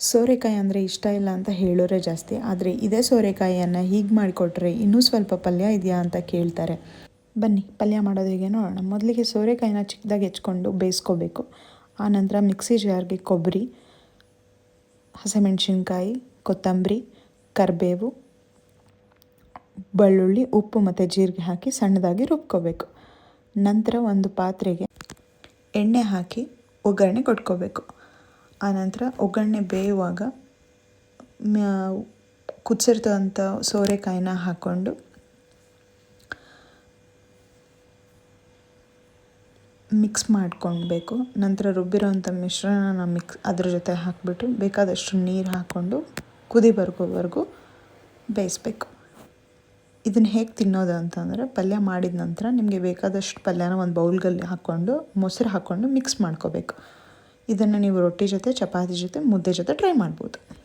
ಸೋರೆಕಾಯಿ ಅಂದರೆ ಇಷ್ಟ ಇಲ್ಲ ಅಂತ ಹೇಳೋರೇ ಜಾಸ್ತಿ. ಆದರೆ ಇದೇ ಸೋರೆಕಾಯಿಯನ್ನು ಹೀಗೆ ಮಾಡಿಕೊಟ್ರೆ ಇನ್ನೂ ಸ್ವಲ್ಪ ಪಲ್ಯ ಇದೆಯಾ ಅಂತ ಕೇಳ್ತಾರೆ. ಬನ್ನಿ ಪಲ್ಯ ಮಾಡೋದು ಹೇಗೆ ನೋಡೋಣ. ಮೊದಲಿಗೆ ಸೋರೆಕಾಯಿನ ಚಿಕ್ಕದಾಗಿ ಹೆಚ್ಕೊಂಡು ಬೇಯಿಸ್ಕೋಬೇಕು. ಆನಂತರ ಮಿಕ್ಸಿ ಜಾರ್ಗೆ ಕೊಬ್ಬರಿ, ಹಸಿಮೆಣಸಿನ್ಕಾಯಿ, ಕೊತ್ತಂಬರಿ, ಕರಿಬೇವು, ಬೆಳ್ಳುಳ್ಳಿ, ಉಪ್ಪು ಮತ್ತು ಜೀರಿಗೆ ಹಾಕಿ ಸಣ್ಣದಾಗಿ ರುಬ್ಕೋಬೇಕು. ನಂತರ ಒಂದು ಪಾತ್ರೆಗೆ ಎಣ್ಣೆ ಹಾಕಿ ಒಗ್ಗರಣೆ ಕೊಟ್ಕೋಬೇಕು. ಆನಂತರ ಒಗ್ಗರಣೆ ಬೇಯುವಾಗ ಕುದಿಸಿರ್ತಂಥ ಸೋರೆಕಾಯಿನ ಹಾಕ್ಕೊಂಡು ಮಿಕ್ಸ್ ಮಾಡ್ಕೊಳ್ಬೇಕು. ನಂತರ ರುಬ್ಬಿರೋಂಥ ಮಿಶ್ರಣನ ಅದ್ರ ಜೊತೆ ಹಾಕಿಬಿಟ್ಟು ಬೇಕಾದಷ್ಟು ನೀರು ಹಾಕ್ಕೊಂಡು ಕುದಿ ಬರೋವರೆಗೂ ಬೇಯಿಸ್ಬೇಕು. ಇದನ್ನು ಹೇಗೆ ತಿನ್ನೋದು ಅಂತಂದರೆ, ಪಲ್ಯ ಮಾಡಿದ ನಂತರ ನಿಮಗೆ ಬೇಕಾದಷ್ಟು ಪಲ್ಯನ ಒಂದು ಬೌಲ್ಗಲ್ಲಿ ಹಾಕ್ಕೊಂಡು ಮೊಸರು ಹಾಕ್ಕೊಂಡು ಮಿಕ್ಸ್ ಮಾಡ್ಕೋಬೇಕು. ಇದನ್ನು ನೀವು ರೊಟ್ಟಿ ಜೊತೆ, ಚಪಾತಿ ಜೊತೆ, ಮುದ್ದೆ ಜೊತೆ ಟ್ರೈ ಮಾಡ್ಬೋದು.